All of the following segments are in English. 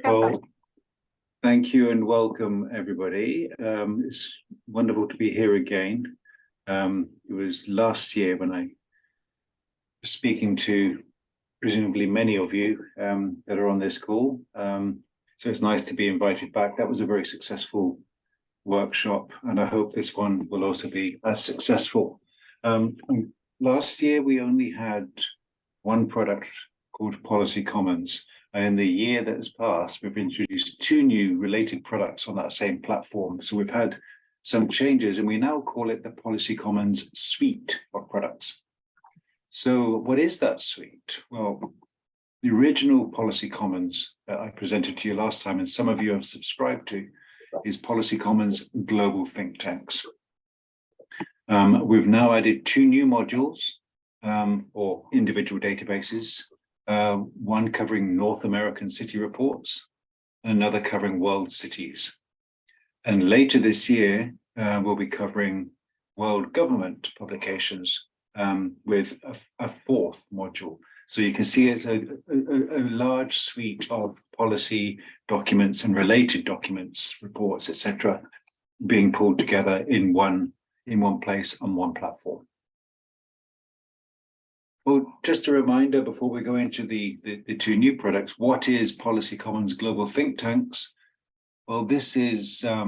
Well, thank you and welcome, everybody. It's wonderful to be here again. It was last year when I was speaking to presumably many of you that are on this call. So it's nice to be invited back. That was a very successful workshop, and I hope this one will also be as successful. Last year, we only had one product called Policy Commons. And in the year that has passed, we've introduced two new related products on that same platform. So we've had some changes, and we now call it the Policy Commons suite of products. So what is that suite? Well, the original Policy Commons that I presented to you last time, and some of you have subscribed to, is Policy Commons Global Think Tanks. We've now added two new modules or individual databases. One covering North American city reports, another covering world cities. And later this year, we'll be covering world government publications with a fourth module. So you can see it's a large suite of policy documents and related documents, reports, etc., being pulled together in one place on one platform. Well, just a reminder before we go into the two new products, what is Policy Commons Global Think Tanks? Well, this is a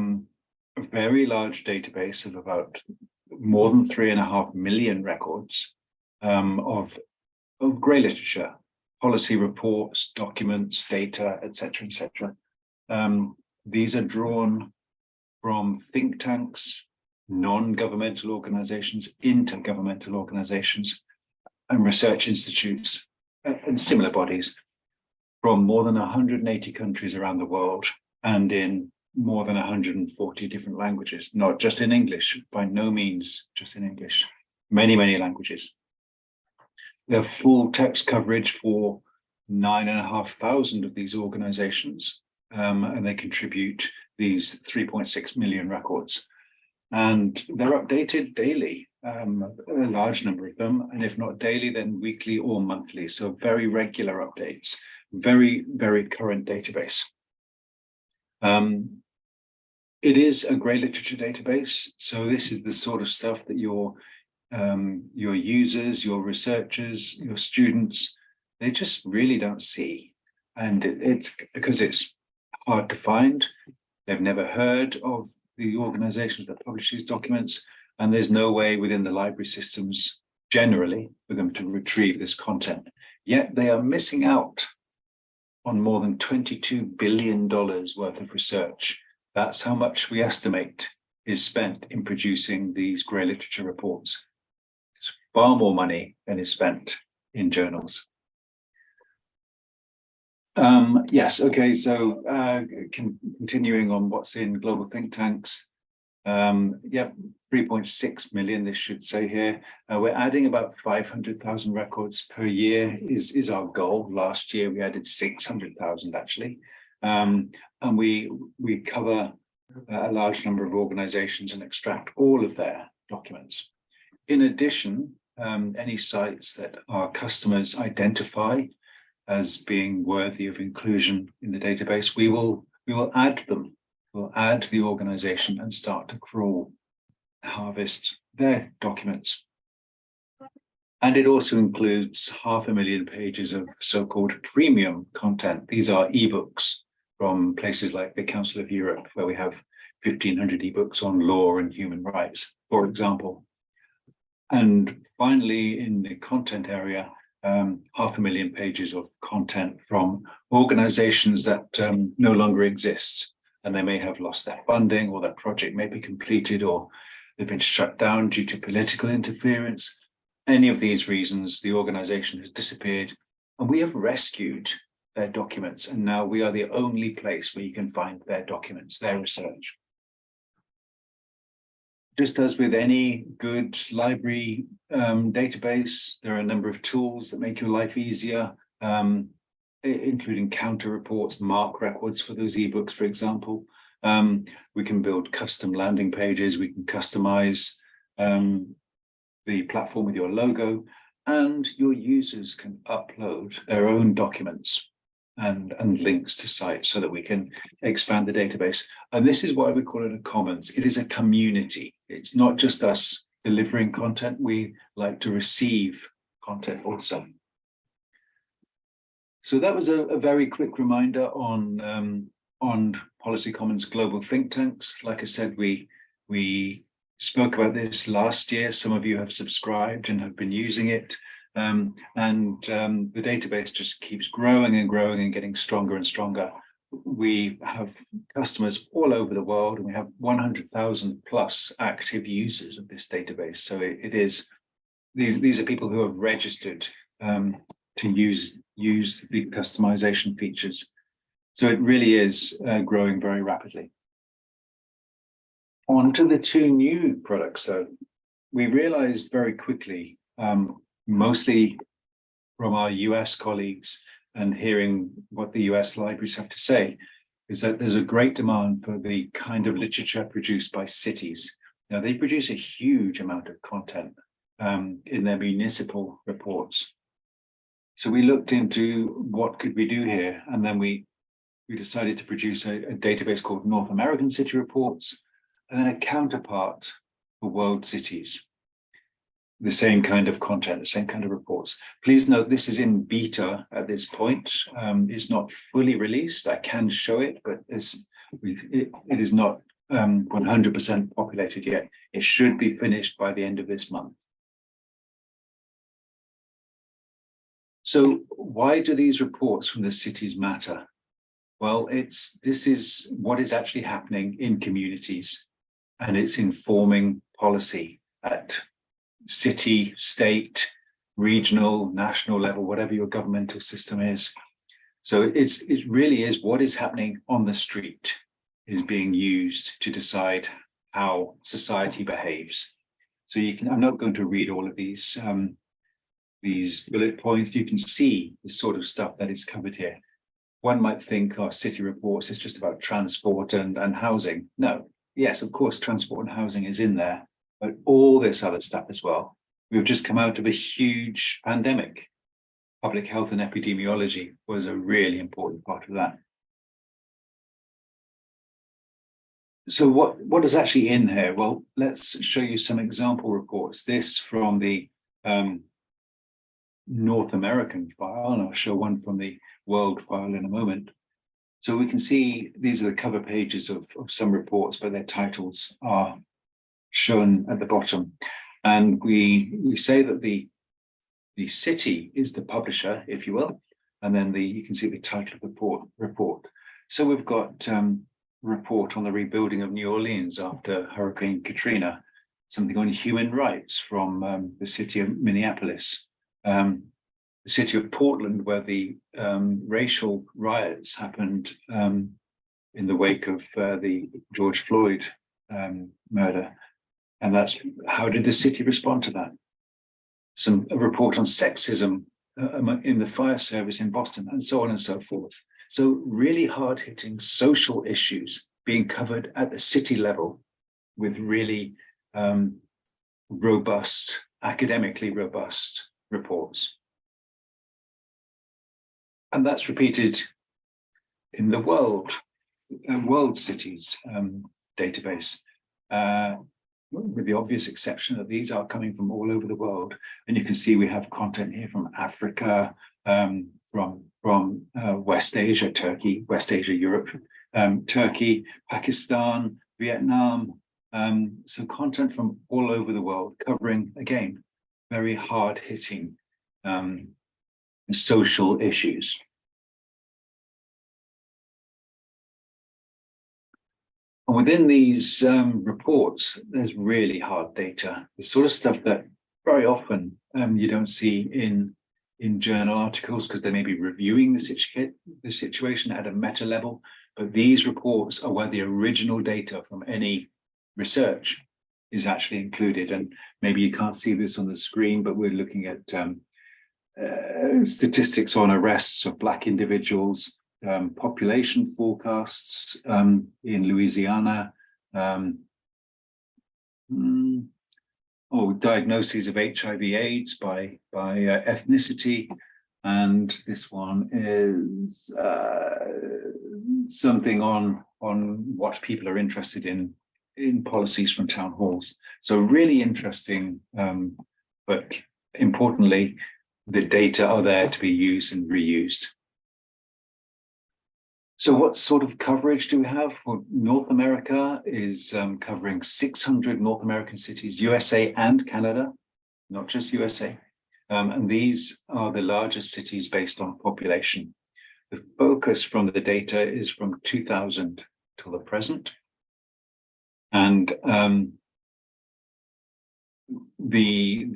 very large database of about more than 3.5 million records of grey literature, policy reports, documents, data, etc., etc. These are drawn from think tanks, non-governmental organizations, intergovernmental organizations, and research institutes and similar bodies from more than 180 countries around the world and in more than 140 different languages, not just in English, by no means just in English, many, many languages. We have full text coverage for 9,500 of these organizations, and they contribute these 3.6 million records. And they're updated daily, a large number of them, and if not daily, then weekly or monthly. So very regular updates, very, very current database. It is a grey literature database. So this is the sort of stuff that your users, your researchers, your students, they just really don't see. And it's because it's hard to find. They've never heard of the organizations that publish these documents, and there's no way within the library systems generally for them to retrieve this content. Yet they are missing out on more than $22 billion worth of research. That's how much we estimate is spent in producing these grey literature reports. It's far more money than is spent in journals. Yes, okay, so continuing on what's in global think tanks. Yeah, 3.6 million, this should say here. We're adding about 500,000 records per year is our goal. Last year, we added 600,000 actually. And we cover a large number of organizations and extract all of their documents. In addition, any sites that our customers identify as being worthy of inclusion in the database, we will add them. We'll add the organization and start to crawl, harvest their documents. And it also includes 500,000 pages of so-called premium content. These are ebooks from places like the Council of Europe, where we have 1,500 ebooks on law and human rights, for example. And finally, in the content area, 500,000 pages of content from organizations that no longer exist, and they may have lost their funding, or their project may be completed, or they've been shut down due to political interference. Any of these reasons, the organization has disappeared, and we have rescued their documents, and now we are the only place where you can find their documents, their research. Just as with any good library database, there are a number of tools that make your life easier, including counter reports, mark records for those ebooks, for example. We can build custom landing pages. We can customize the platform with your logo. and your users can upload their own documents and links to sites so that we can expand the database. And this is why we call it a commons. It is a community. It's not just us delivering content. We like to receive content also. So that was a very quick reminder on Policy Commons global think tanks. Like I said, we spoke about this last year. Some of you have subscribed and have been using it. The database just keeps growing and growing and getting stronger and stronger. We have customers all over the world, and we have 100,000 plus active users of this database. So these are people who have registered to use the customization features. So it really is growing very rapidly. On to the two new products, though. We realized very quickly, mostly from our US colleagues and hearing what the US libraries have to say, is that there's a great demand for the kind of literature produced by cities. Now, they produce a huge amount of content in their municipal reports. So we looked into what could we do here, and then we decided to produce a database called North American City Reports, and then a counterpart for world cities. The same kind of content, the same kind of reports. Please note this is in beta at this point. It's not fully released. I can show it, but it is not 100% populated yet. It should be finished by the end of this month. So why do these reports from the cities matter? Well, this is what is actually happening in communities, and it's informing policy at city, state, regional, national level, whatever your governmental system is. So it really is what is happening on the street is being used to decide how society behaves. So I'm not going to read all of these bullet points. You can see the sort of stuff that is covered here. One might think our city reports is just about transport and housing. No, yes, of course, transport and housing is in there, but all this other stuff as well. We've just come out of a huge pandemic. Public health and epidemiology was a really important part of that. So what is actually in here? Well, let's show you some example reports. This from the North American file, and I'll show one from the world file in a moment. So we can see these are the cover pages of some reports, but their titles are shown at the bottom. And we say that the city is the publisher, if you will, and then you can see the title of the report. So we've got a report on the rebuilding of New Orleans after Hurricane Katrina, something on human rights from the city of Minneapolis, the city of Portland, where the racial riots happened in the wake of the George Floyd murder. And that's how did the city respond to that? A report on sexism in the fire service in Boston, and so on and so forth. So really hard-hitting social issues being covered at the city level with really robust, academically robust reports. And that's repeated in the world cities database, with the obvious exception that these are coming from all over the world. And you can see we have content here from Africa, from West Asia, Turkey, West Asia, Europe, Turkey, Pakistan, Vietnam. So content from all over the world covering, again, very hard-hitting social issues. And within these reports, there's really hard data, the sort of stuff that very often you don't see in journal articles because they may be reviewing the situation at a meta level. But these reports are where the original data from any research is actually included. And maybe you can't see this on the screen, but we're looking at statistics on arrests of Black individuals, population forecasts in Louisiana, or diagnoses of HIV/AIDS by ethnicity. And this one is something on what people are interested in policies from town halls. So really interesting, but importantly, the data are there to be used and reused. So what sort of coverage do we have? Well, North America is covering 600 North American cities, USA and Canada, not just USA. And these are the largest cities based on population. The focus from the data is from 2000 till the present. And the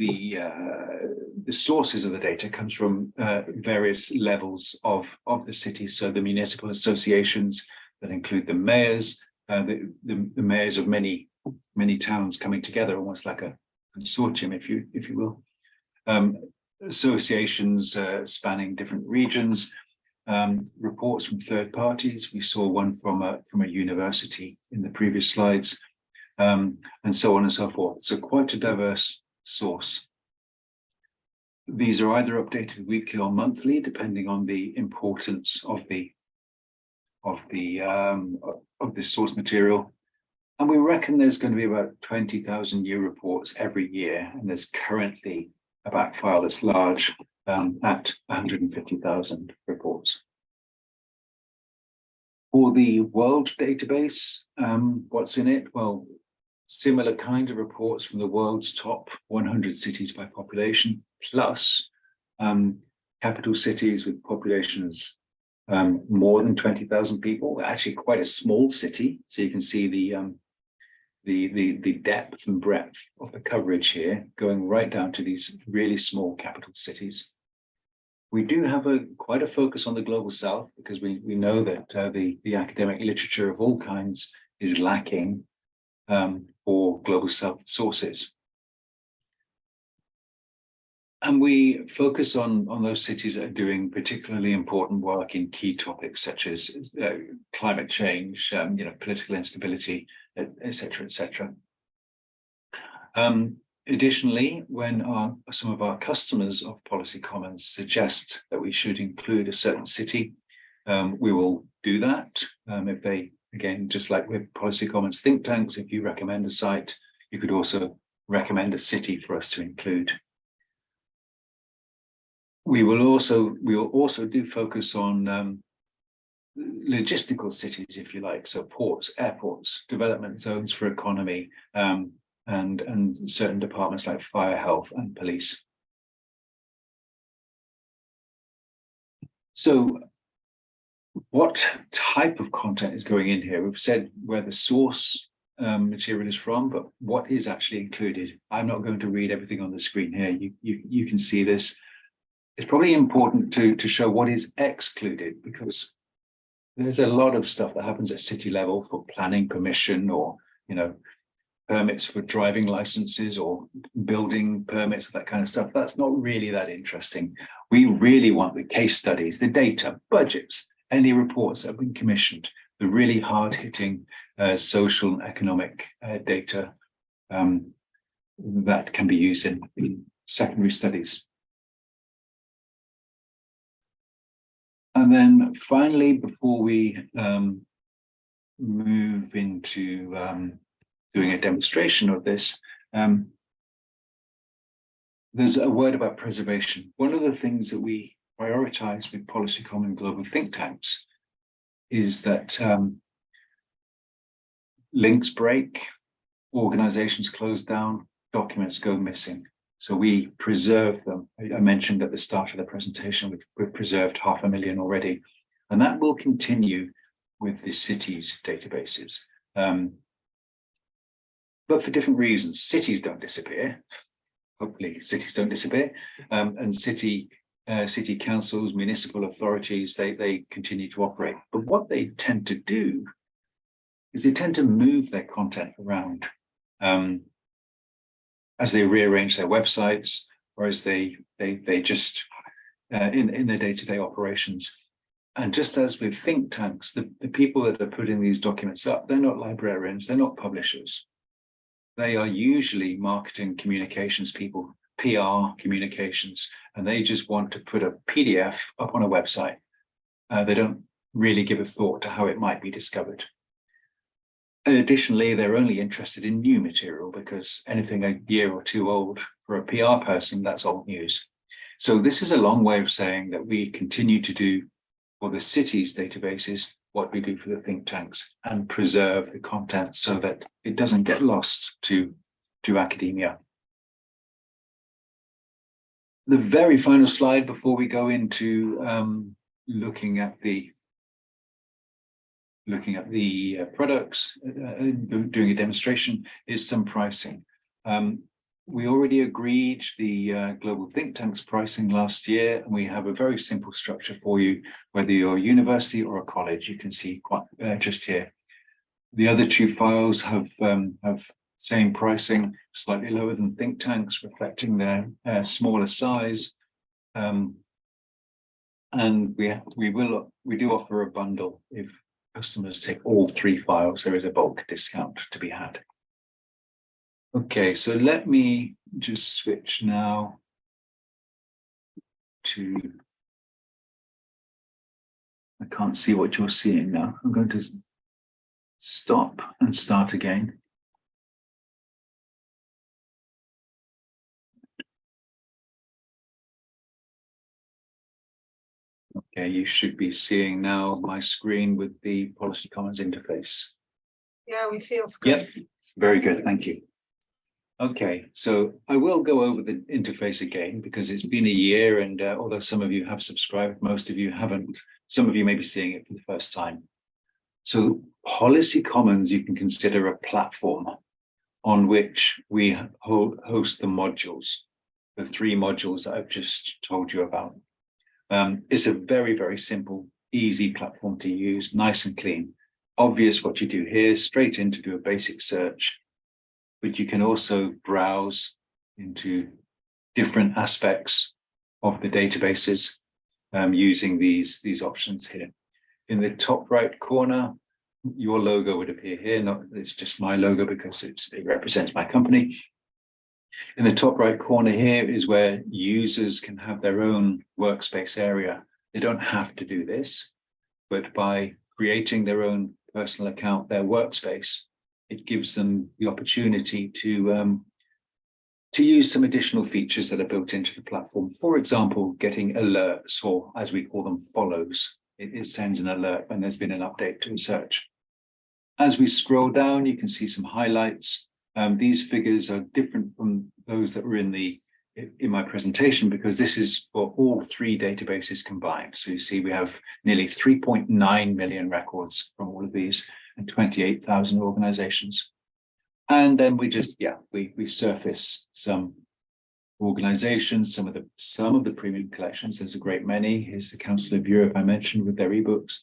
sources of the data comes from various levels of the city. So the municipal associations that include the mayors, the mayors of many towns coming together, almost like a consortium, if you will. Associations spanning different regions, reports from third parties. We saw one from a university in the previous slides, and so on and so forth. So quite a diverse source. These are either updated weekly or monthly, depending on the importance of the source material. And we reckon there's going to be about 20,000 new reports every year, and there's currently a back file that's large at 150,000 reports. For the world database, what's in it? Well, similar kind of reports from the world's top 100 cities by population, plus capital cities with populations more than 20,000 people. Actually, quite a small city, so you can see the depth and breadth of the coverage here, going right down to these really small capital cities. We do have quite a focus on the global south, because we know that the academic literature of all kinds is lacking for global south sources. And we focus on those cities that are doing particularly important work in key topics such as climate change, political instability, etc., etc. Additionally, when some of our customers of Policy Commons suggest that we should include a certain city, we will do that. If they, again, just like with Policy Commons think tanks, if you recommend a site, you could also recommend a city for us to include. We will also do focus on logistical cities, if you like, so ports, airports, development zones for economy, and certain departments like fire, health, and police. So what type of content is going in here? We've said where the source material is from, but what is actually included? I'm not going to read everything on the screen here. You can see this. It's probably important to show what is excluded, because there's a lot of stuff that happens at city level for planning permission, or permits for driving licenses or building permits, that kind of stuff. That's not really that interesting. We really want the case studies, the data, budgets, any reports that have been commissioned, the really hard-hitting social and economic data that can be used in secondary studies. And then finally, before we move into doing a demonstration of this, there's a word about preservation. One of the things that we prioritize with Policy Common global think tanks is that links break, organizations close down, documents go missing. So we preserve them. I mentioned at the start of the presentation, we've preserved 500,000 already, and that will continue with the cities databases. But for different reasons. Cities don't disappear. Hopefully cities don't disappear. And city councils, municipal authorities, they continue to operate. But what they tend to do is they tend to move their content around as they rearrange their websites, or as they just in their day-to-day operations. And just as with think tanks, the people that are putting these documents up, they're not librarians, they're not publishers. They are usually marketing communications people, PR communications, and they just want to put a PDF up on a website. They don't really give a thought to how it might be discovered. Additionally, they're only interested in new material because anything a year or two old for a PR person, that's old news. So this is a long way of saying that we continue to do for the city's databases what we do for the think tanks and preserve the content so that it doesn't get lost to academia. The very final slide before we go into looking at the products, doing a demonstration, is some pricing. We already agreed the global think tanks pricing last year, and we have a very simple structure for you, whether you're a university or a college. You can see quite just here. The other two files have same pricing, slightly lower than think tanks, reflecting their smaller size. And we do offer a bundle. If customers take all three files, there is a bulk discount to be had. Okay, so let me just switch now to, I can't see what you're seeing now. I'm going to stop and start again. Okay, you should be seeing now my screen with the Policy Commons interface. Yeah, we see your screen. Yep, very good, thank you. Okay, so I will go over the interface again because it's been a year, and although some of you have subscribed, most of you haven't. Some of you may be seeing it for the first time. So Policy Commons, you can consider a platform on which we host the modules, the three modules that I've just told you about. It's a very, very simple, easy platform to use, nice and clean. Obvious what you do here, straight in to do a basic search. But you can also browse into different aspects of the databases using these options here. In the top right corner, your logo would appear here. It's just my logo because it represents my company. In the top right corner here is where users can have their own workspace area. They don't have to do this, but by creating their own personal account, their workspace, it gives them the opportunity to use some additional features that are built into the platform. For example, getting alerts, or as we call them, follows. It sends an alert when there's been an update to a search. As we scroll down, you can see some highlights. These figures are different from those that were in my presentation because this is for all three databases combined. So you see we have nearly 3.9 million records from all of these and 28,000 organizations. And then we just, we surface some organizations, some of the premium collections. There's a great many. Here's the Council of Europe I mentioned with their ebooks.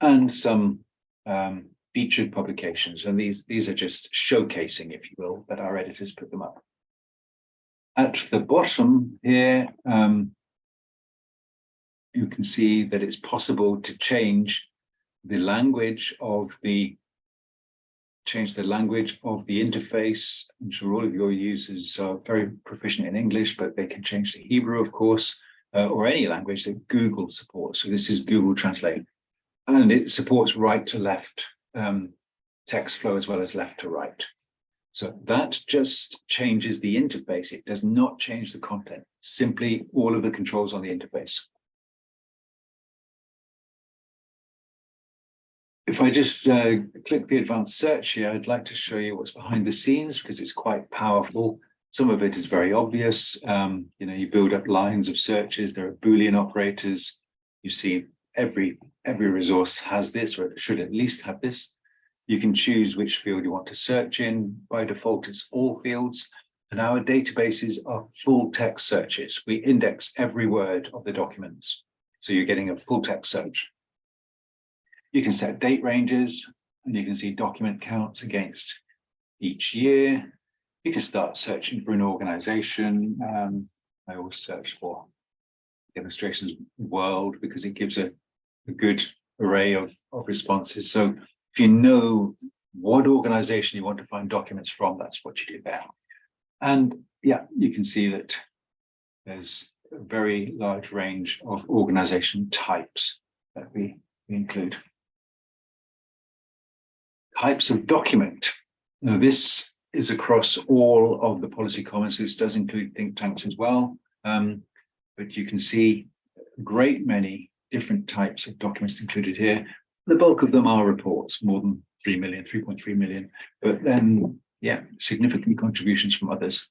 And some featured publications. And these are just showcasing, if you will, that our editors put them up. At the bottom here, you can see that it's possible to change the language of the interface. I'm sure all of your users are very proficient in English, but they can change to Hebrew, of course, or any language that Google supports. So this is Google Translate, and it supports right to left text flow as well as left to right. So that just changes the interface. It does not change the content, simply all of the controls on the interface. If I just click the advanced search here, I'd like to show you what's behind the scenes because it's quite powerful. Some of it is very obvious. You build up lines of searches. There are Boolean operators. You see every resource has this, or it should at least have this. You can choose which field you want to search in. By default, it's all fields. And our databases are full text searches. We index every word of the documents. So you're getting a full text search. You can set date ranges, and you can see document counts against each year. You can start searching for an organization. I always search for demonstrations world because it gives a good array of responses. So if you know what organization you want to find documents from, that's what you do there. And yeah, you can see that there's a very large range of organization types that we include. Types of document. Now, this is across all of the policy comments. This does include think tanks as well. But you can see a great many different types of documents included here. The bulk of them are reports, more than 3 million, 3.3 million, but then, yeah, significant contributions from others.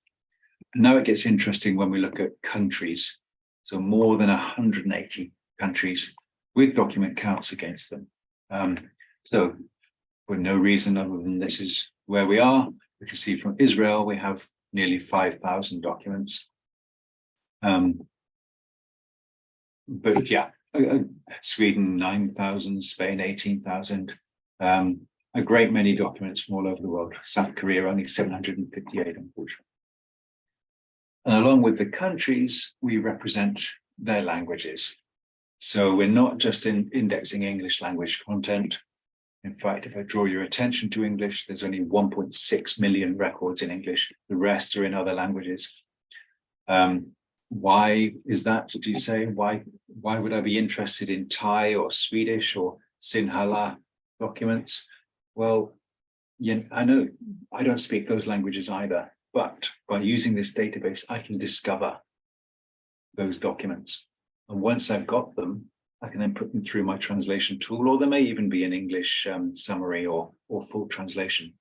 And now it gets interesting when we look at countries. So more than 180 countries with document counts against them. So for no reason other than this is where we are, we can see from Israel, we have nearly 5,000 documents. But yeah, Sweden, 9,000, Spain, 18,000, a great many documents from all over the world. South Korea, only 758, unfortunately. And along with the countries, we represent their languages. So we're not just indexing English language content. In fact, if I draw your attention to English, there's only 1.6 million records in English. The rest are in other languages. Why is that, do you say? Why would I be interested in Thai or Swedish or Sinhala documents? Well, yeah, I know I don't speak those languages either, but by using this database, I can discover those documents. And once I've got them, I can then put them through my translation tool, or there may even be an English summary or full translation.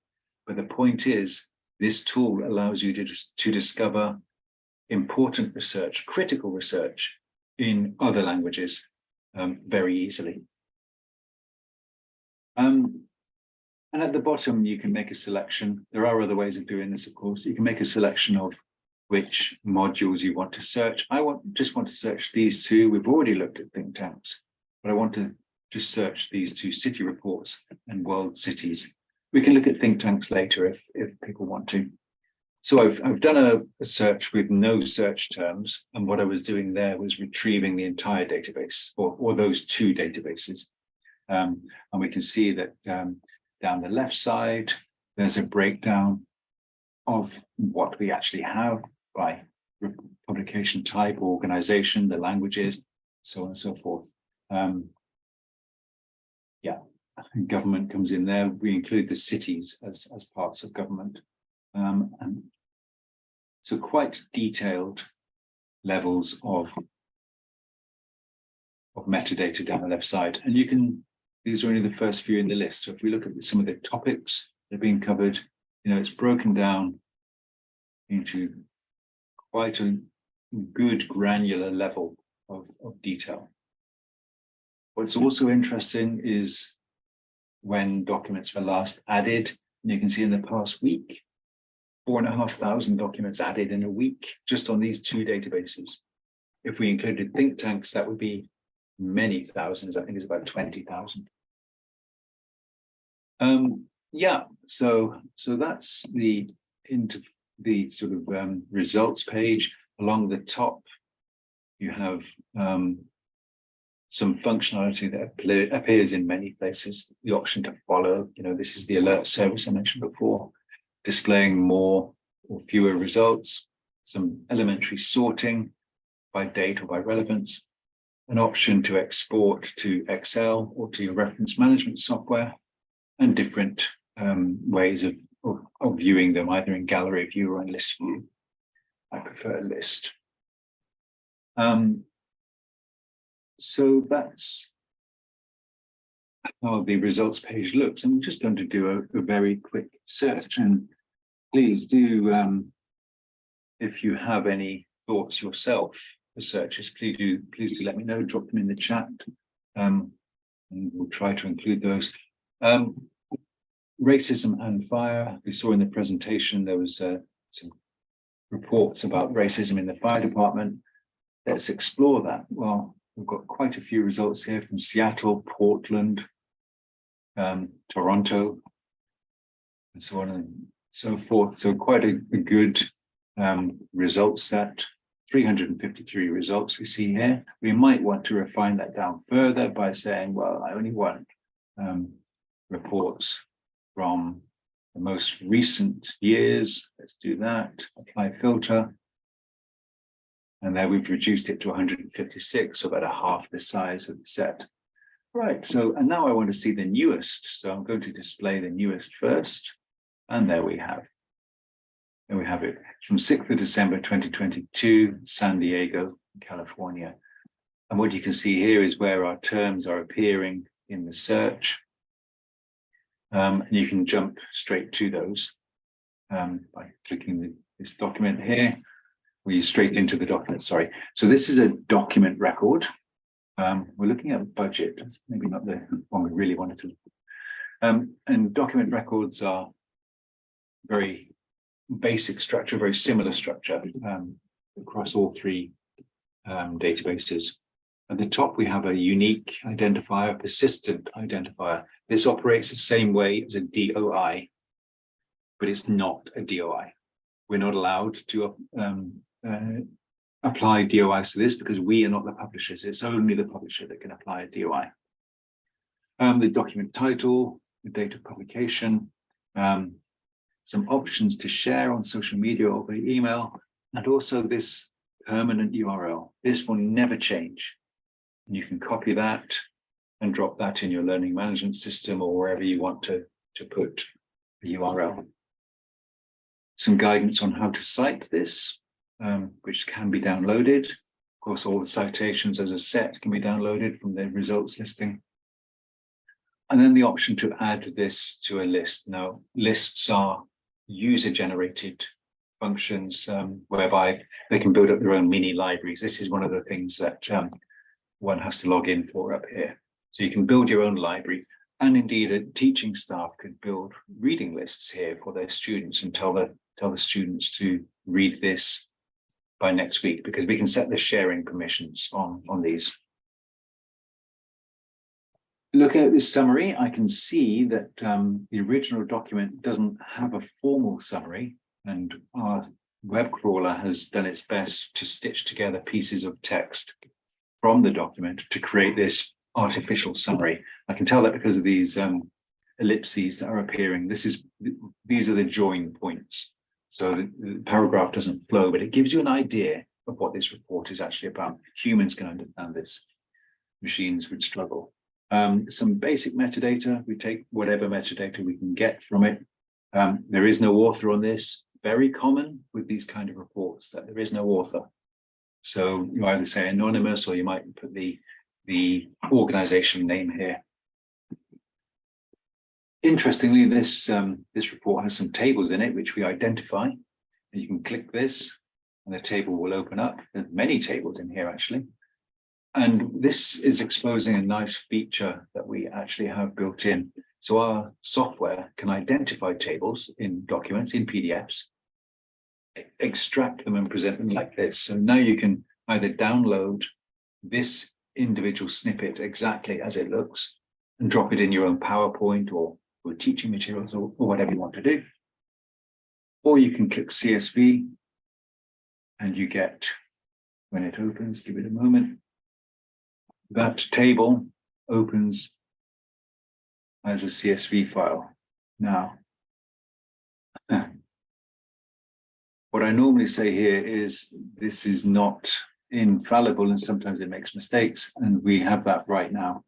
But the point is, this tool allows you to discover important research, critical research in other languages very easily. And at the bottom, you can make a selection. There are other ways of doing this, of course. You can make a selection of which modules you want to search. I just want to search these two. We've already looked at think tanks, but I want to just search these two: city reports and world cities. We can look at think tanks later if people want to. So I've done a search with no search terms, and what I was doing there was retrieving the entire database, or those two databases. And we can see that down the left side, there's a breakdown of what we actually have by publication type, organization, the languages, so on and so forth. Yeah, government comes in there. We include the cities as parts of government. And so quite detailed levels of metadata down the left side. And you can, these are only the first few in the list. So if we look at some of the topics that are being covered, you know, it's broken down into quite a good granular level of detail. What's also interesting is when documents were last added. And you can see in the past week, 4,500 documents added in a week just on these two databases. If we included think tanks, that would be many thousands. I think it's about 20,000. Yeah, so that's the sort of results page. Along the top, you have some functionality that appears in many places. The option to follow, you know, this is the alert service I mentioned before, displaying more or fewer results, some elementary sorting by date or by relevance, an option to export to Excel or to your reference management software, and different ways of viewing them, either in gallery view or in list view. I prefer a list. So that's how the results page looks. I'm just going to do a very quick search, and please do, if you have any thoughts yourself for searches, please do let me know, drop them in the chat, and we'll try to include those. Racism and fire. We saw in the presentation there was some reports about racism in the fire department. Let's explore that. Well, we've got quite a few results here from Seattle, Portland, Toronto, and so on and so forth. So quite a good result set. 353 results we see here. We might want to refine that down further by saying, well, I only want reports from the most recent years. Let's do that. Apply filter. And there we've reduced it to 156, so about a half the size of the set. Right, so, and now I want to see the newest. So I'm going to display the newest first. And there we have. And we have it from 6th of December, 2022, San Diego, California. And what you can see here is where our terms are appearing in the search. And you can jump straight to those by clicking this document here. We're straight into the document, sorry. So this is a document record. We're looking at budget. That's maybe not the one we really wanted to. And document records are very basic structure, very similar structure across all three databases. At the top, we have a unique identifier, persistent identifier. This operates the same way as a DOI, but it's not a DOI. We're not allowed to apply DOIs to this because we are not the publishers. It's only the publisher that can apply a DOI. The document title, the date of publication, some options to share on social media or by email, and also this permanent URL. This will never change. And you can copy that and drop that in your learning management system or wherever you want to put the URL. Some guidance on how to cite this, which can be downloaded. Of course, all the citations as a set can be downloaded from the results listing. And then the option to add this to a list. Now, lists are user-generated functions whereby they can build up their own mini libraries. This is one of the things that one has to log in for up here. So you can build your own library, and indeed a teaching staff could build reading lists here for their students and tell the students to read this by next week, because we can set the sharing permissions on these. Looking at this summary, I can see that the original document doesn't have a formal summary, and our web crawler has done its best to stitch together pieces of text from the document to create this artificial summary. I can tell that because of these ellipses that are appearing. These are the join points. So the paragraph doesn't flow, but it gives you an idea of what this report is actually about. Humans can understand this. Machines would struggle. Some basic metadata. We take whatever metadata we can get from it. There is no author on this. Very common with these kind of reports that there is no author. So you either say anonymous or you might put the organization name here. Interestingly, this report has some tables in it which we identify. You can click this and the table will open up. There's many tables in here actually. And this is exposing a nice feature that we actually have built in. So our software can identify tables in documents, in PDFs, extract them and present them like this. So now you can either download this individual snippet exactly as it looks and drop it in your own PowerPoint or teaching materials or whatever you want to do. Or you can click CSV and you get, when it opens, give it a moment, that table opens as a CSV file. Now, what I normally say here is this is not infallible and sometimes it makes mistakes, and we have that right now.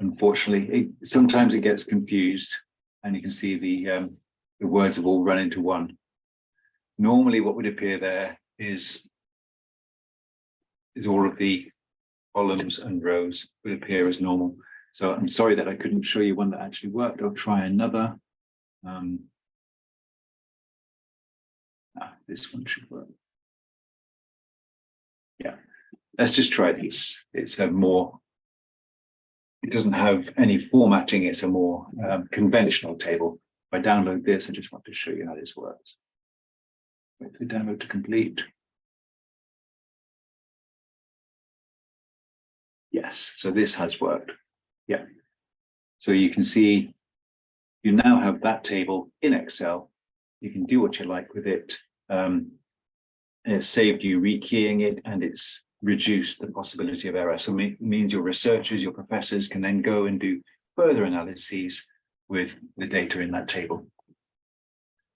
Unfortunately, sometimes it gets confused and you can see the words have all run into one. Normally what would appear there is all of the columns and rows would appear as normal. So I'm sorry that I couldn't show you one that actually worked. I'll try another. This one should work. Yeah, let's just try this. It's a more, it doesn't have any formatting. It's a more conventional table. If I download this, I just want to show you how this works. Wait for the download to complete. Yes, so this has worked. Yeah. So you can see you now have that table in Excel. You can do what you like with it. It's saved you rekeying it, and it's reduced the possibility of error. So it means your researchers, your professors can then go and do further analyses with the data in that table.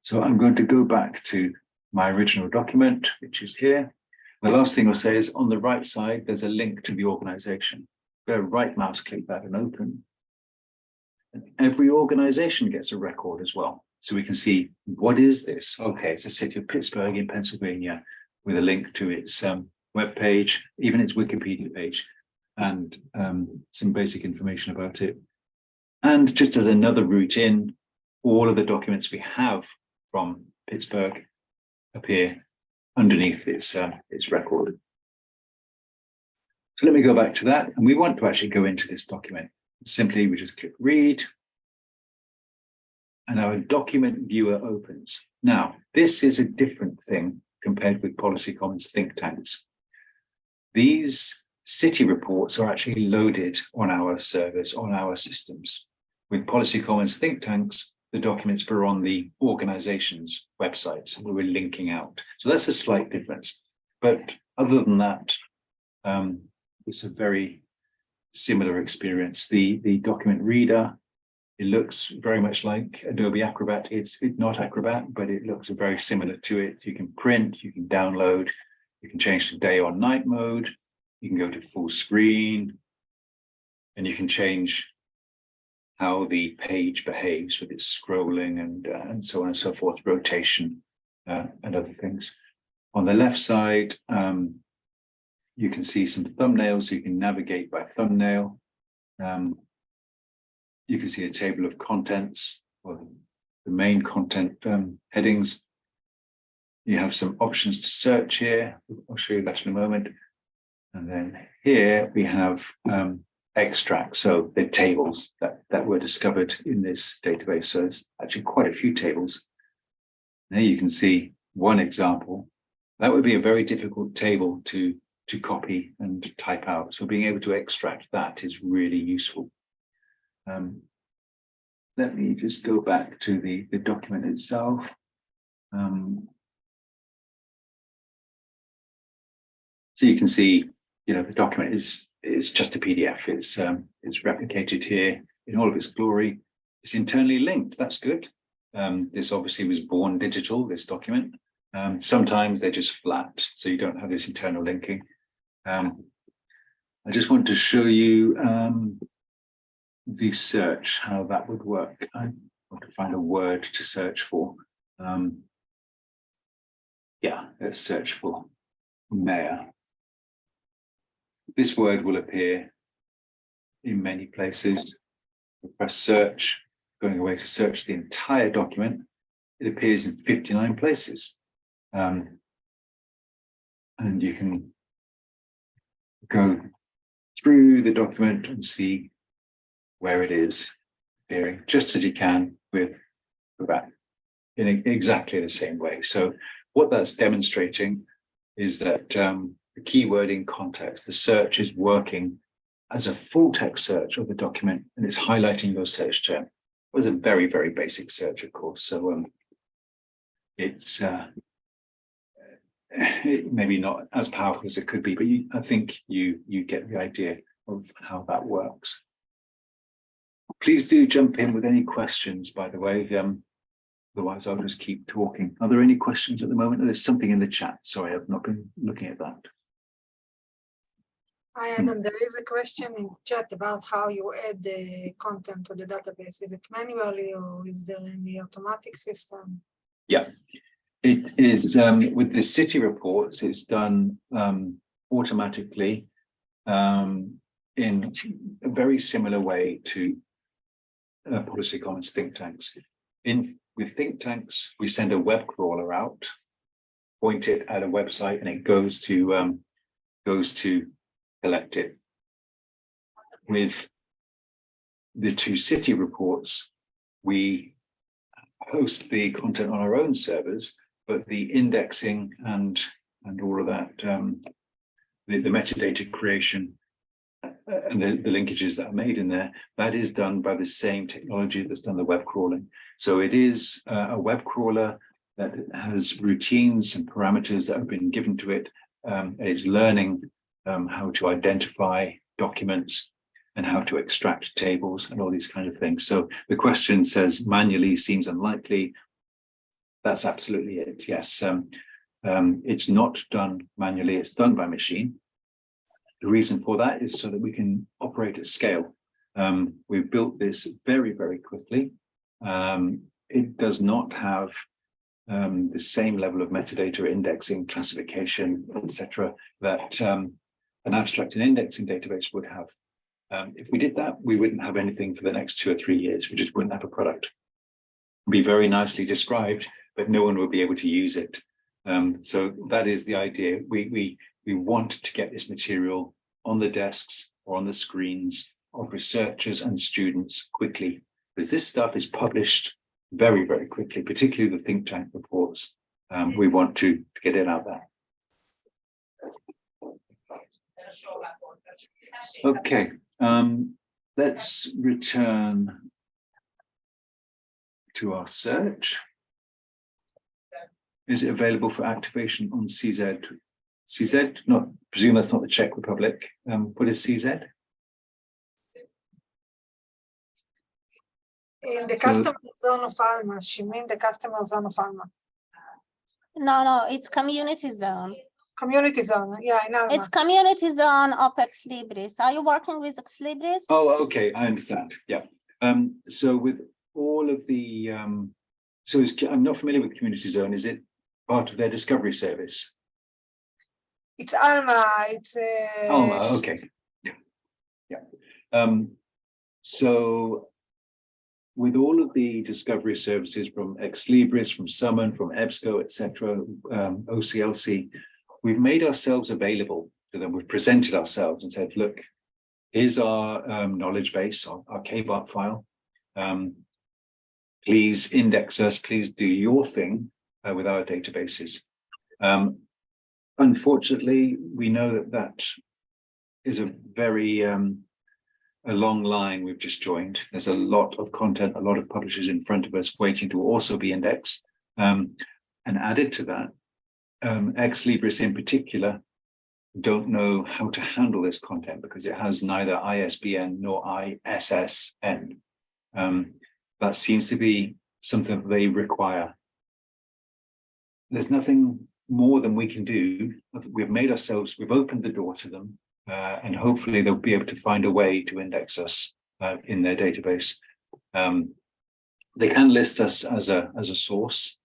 So I'm going to go back to my original document, which is here. The last thing I'll say is on the right side, there's a link to the organization. Go right mouse click that and open. And every organization gets a record as well. So we can see, what is this? Okay, it's the city of Pittsburgh in Pennsylvania with a link to its web page, even its Wikipedia page, and some basic information about it. And just as another route in, all of the documents we have from Pittsburgh appear underneath its record. So let me go back to that. And we want to actually go into this document. Simply, we just click read. And our document viewer opens. Now, this is a different thing compared with Policy Commons think tanks. These city reports are actually loaded on our servers, on our systems. With Policy Commons think tanks, the documents were on the organization's websites and we were linking out. So that's a slight difference. But other than that, it's a very similar experience. The document reader, it looks very much like Adobe Acrobat. It's not Acrobat, but it looks very similar to it. You can print, you can download, you can change to day or night mode, you can go to full screen, and you can change how the page behaves with its scrolling and so on and so forth, rotation and other things. On the left side, you can see some thumbnails, so you can navigate by thumbnail. You can see a table of contents, or the main content headings. You have some options to search here. I'll show you that in a moment. And then here we have extracts, so the tables that were discovered in this database. So there's actually quite a few tables. There you can see one example. That would be a very difficult table to copy and type out. So being able to extract that is really useful. Let me just go back to the document itself. So you can see, the document is just a PDF. It's replicated here in all of its glory. It's internally linked. That's good. This obviously was born digital, this document. Sometimes they're just flat, so you don't have this internal linking. I just want to show you the search, how that would work. I want to find a word to search for. Yeah, let's search for mayor. This word will appear in many places. We press search, going away to search the entire document. It appears in 59 places. And you can go through the document and see where it is appearing, just as you can with that in exactly the same way. So what that's demonstrating is that the keyword in context, the search is working as a full text search of the document, and it's highlighting your search term. It was a very, very basic search, of course. So it's maybe not as powerful as it could be, but I think you get the idea of how that works. Please do jump in with any questions, by the way. Otherwise, I'll just keep talking. Are there any questions at the moment? There's something in the chat. Sorry, I've not been looking at that. Hi, Adam. There is a question in the chat about how you add the content to the database. Is it manually or is there any automatic system? Yeah, it is with the city reports, it's done automatically in a very similar way to Policy Commons think tanks. With think tanks, we send a web crawler out, point it at a website, and it goes to collect it. With the two city reports, we host the content on our own servers, but the indexing and all of that, the metadata creation and the linkages that are made in there, that is done by the same technology that's done the web crawling. So it is a web crawler that has routines and parameters that have been given to it. It's learning how to identify documents and how to extract tables and all these kind of things. So the question says manually seems unlikely. That's absolutely it. Yes, it's not done manually, it's done by machine. The reason for that is so that we can operate at scale. We've built this very, very quickly. It does not have the same level of metadata indexing, classification, etc., that an abstract and indexing database would have. If we did that, we wouldn't have anything for the next 2 or 3 years. We just wouldn't have a product. It'd be very nicely described, but no one will be able to use it. So that is the idea. We want to get this material on the desks or on the screens of researchers and students quickly, because this stuff is published very, very quickly, particularly the think tank reports. We want to get it out there. Okay, let's return to our search. Is it available for activation on CZ? CZ, not presume that's not the Czech Republic. What is CZ? In the customer zone of Alma, she means the customer zone of Alma. No, it's community zone. Community zone, yeah, in Alma. It's community zone of Ex Libris. Are you working with Ex Libris? Oh, okay, I understand. Yeah. So with all of the, I'm not familiar with community zone. Is it part of their discovery service? It's Alma. It's Alma. Okay. Yeah. So with all of the discovery services from Ex Libris, from Summon, from EBSCO, etc., OCLC, we've made ourselves available to them. We've presented ourselves and said, look, here's our knowledge base, our KBART file. Please index us, please do your thing with our databases. Unfortunately, we know that that is a very a long line we've just joined. There's a lot of content, a lot of publishers in front of us waiting to also be indexed. And added to that, Ex Libris in particular don't know how to handle this content because it has neither ISBN nor ISSN. That seems to be something that they require. There's nothing more than we can do. We've made ourselves, we've opened the door to them, and hopefully they'll be able to find a way to index us in their database. They can list us as a source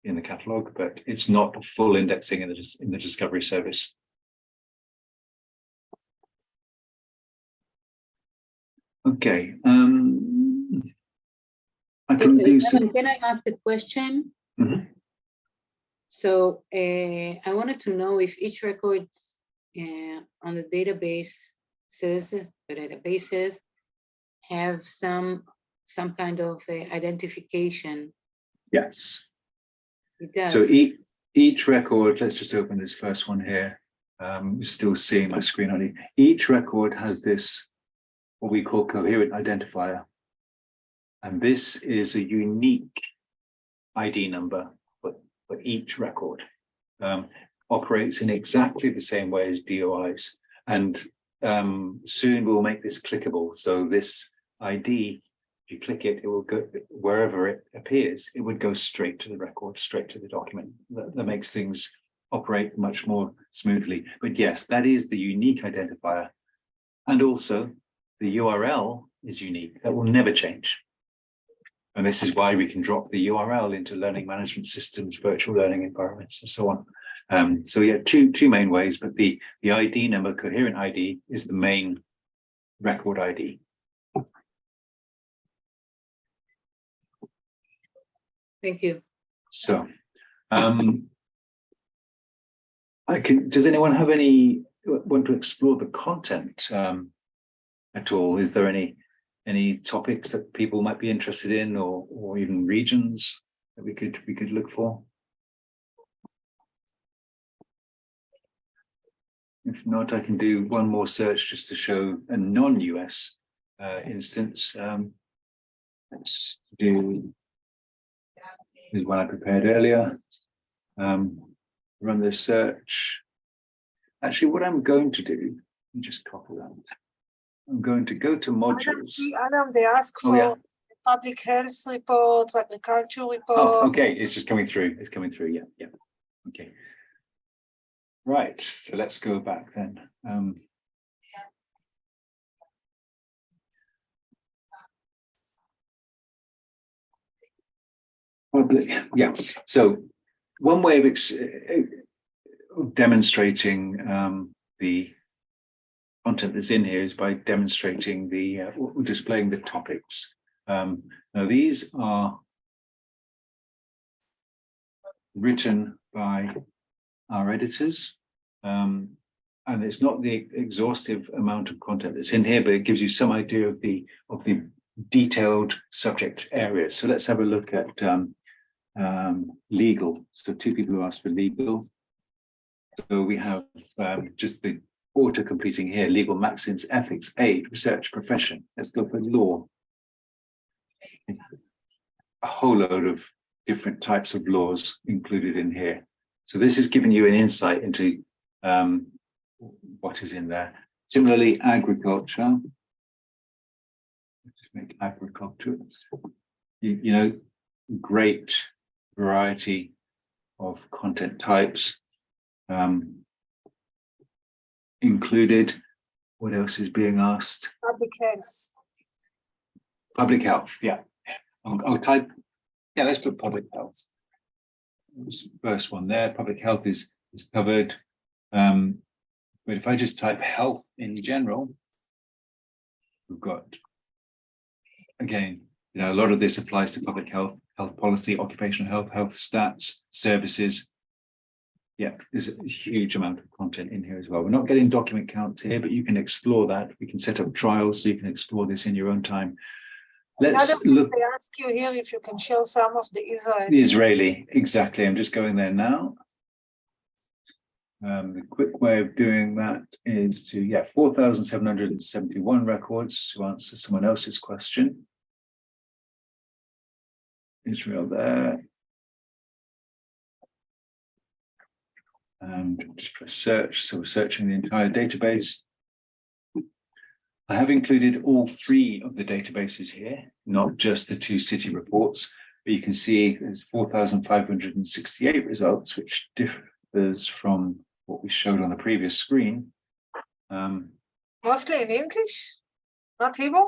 in the catalog, but it's not a full indexing in the discovery service. Okay. I can do some... Can I ask a question? Mm-hmm. So I wanted to know if each record on the databases have some kind of identification. Yes. It does. So each record, let's just open this first one here. You're still seeing my screen on it. Each record has this, what we call coherent identifier. And this is a unique ID number for each record. Operates in exactly the same way as DOIs. And soon we'll make this clickable. So this ID, if you click it, it will go wherever it appears, it would go straight to the record, straight to the document. That makes things operate much more smoothly. But yes, that is the unique identifier. And also the URL is unique. That will never change. And this is why we can drop the URL into learning management systems, virtual learning environments, and so on. So yeah, two main ways, but the ID number, coherent ID, is the main record ID. Thank you. So, does anyone have want to explore the content at all? Is there any topics that people might be interested in, or even regions that we could look for? If not, I can do one more search just to show a non-US instance. Let's do this one I prepared earlier. Run this search. Actually, what I'm going to do, let me just copy that. I'm going to go to modules. Adam, they ask Oh, for yeah. public health reports, agriculture reports. Oh, okay, it's just coming through. It's coming through. Yeah, yeah. Okay. Right. So let's go back then. Public. Yeah. So one way of demonstrating the content that's in here is by demonstrating displaying the topics. Now these are written by our editors, and it's not the exhaustive amount of content that's in here, but it gives you some idea of the detailed subject areas. So let's have a look at legal. So two people who asked for legal. So we have just the auto completing here: legal maxims, ethics, aid, research, profession. Let's go for law. A whole load of different types of laws included in here. So this is giving you an insight into what is in there. Similarly, agriculture. Let's just make agriculture. You know, great variety of content types included. What else is being asked? Public health. Public health, yeah. I'll type, yeah, let's put public health. First one there, public health is covered. But if I just type health in general, we've got, again, you know, a lot of this applies to public health, health policy, occupational health, health stats, services. Yeah, there's a huge amount of content in here as well. We're not getting document counts here, but you can explore that. We can set up trials so you can explore this in your own time. Let's look. They ask you here if you can show some of the Israeli, exactly. I'm just going there now. The quick way of doing that is to, 4,771 records to answer someone else's question. Israel there. And just press search. So we're searching the entire database. I have included all three of the databases here, not just the 2 city reports, but you can see there's 4,568 results, which differs from what we showed on the previous screen. mostly in English, not Hebrew.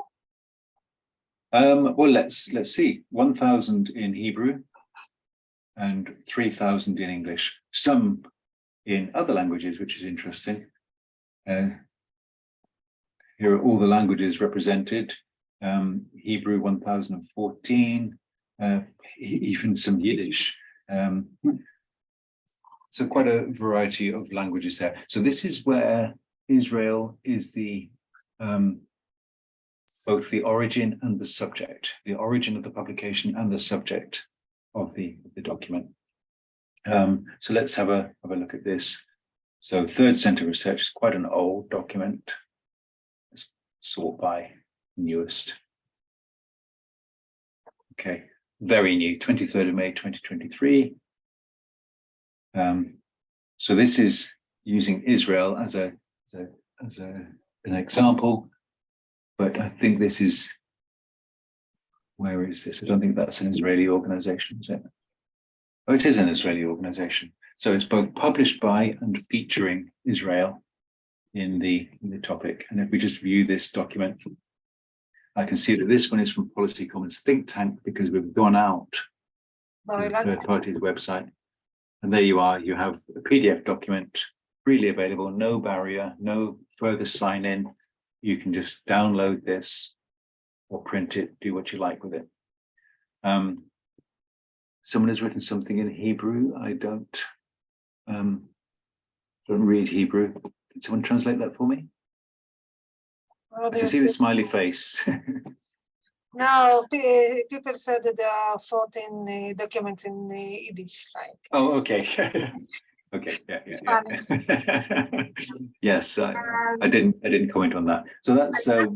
Well, let's see. 1,000 in Hebrew and 3,000 in English. Some in other languages, which is interesting. Here are all the languages represented. Hebrew 1,014, even some Yiddish. So quite a variety of languages there. So this is where Israel is the both the origin and the subject, the origin of the publication and the subject of the document. So let's have a look at this. So Third Center Research is quite an old document. Let's sort by newest. Okay, very new, 23rd of May, 2023. So this is using Israel as an example, but I think this is, where is this? I don't think that's an Israeli organization, is it? Oh, it is an Israeli organization. So it's both published by and featuring Israel in the topic. And if we just view this document, I can see that this one is from Policy Commons think tank because we've gone out to the third party's website. And there you are, you have a PDF document freely available, no barrier, no further sign in. You can just download this or print it, do what you like with it. Someone has written something in Hebrew. I don't read Hebrew. Can someone translate that for me? Well, I can see the smiley face. No, people said that there are 14 documents in Yiddish. Like. Oh, okay. Okay. Yeah. Yes, I didn't comment on that. So that's. I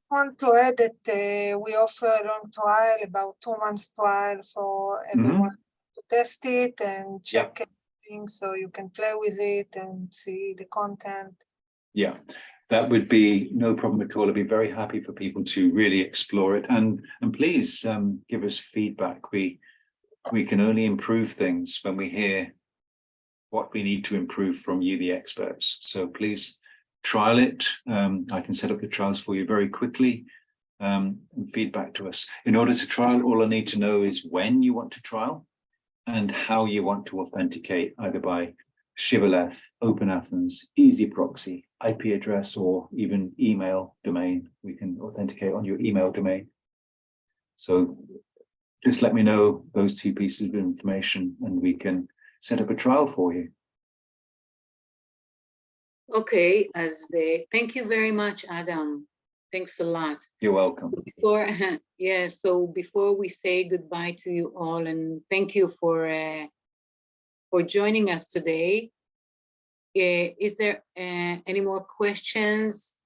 want to add that we offer a long trial, about 2 months trial for everyone to test it and check everything, so you can play with it and see the content. Yeah. that would be no problem at all. I'd be very happy for people to really explore it, and please give us feedback. We can only improve things when we hear what we need to improve from you, the experts. So please trial it. I can set up the trials for you very quickly, and feedback to us. In order to trial, all I need to know is when you want to trial and how you want to authenticate, either by Shibboleth, Open Athens, Easy Proxy, IP address, or even email domain. We can authenticate on your email domain. So just let me know those two pieces of information and we can set up a trial for you. Okay, thank you very much, Adam. Thanks a lot. You're welcome. Before, yeah, so before we say goodbye to you all, and thank you for joining us today. Is there any more questions?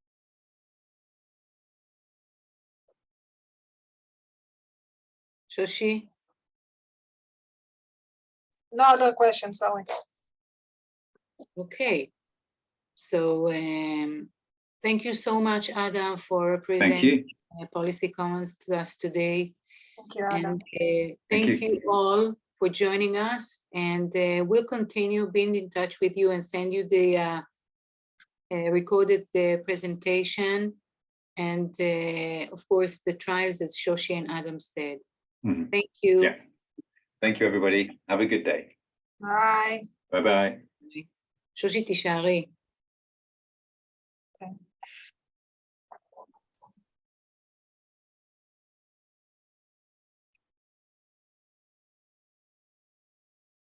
Shoshi? No other questions, sorry. Okay. So thank you so much, Adam, for Thank presenting you. Policy Commons to us today. Thank you, Adam. And thank you all for joining us. And we'll continue being in touch with you and send you the recorded presentation. And of course, the trials, as Shoshi and Adam said. Mhm. Thank you. Yeah. Thank you, everybody. Have a good day. Bye. Bye-bye. Shoshi, תישארי. Okay.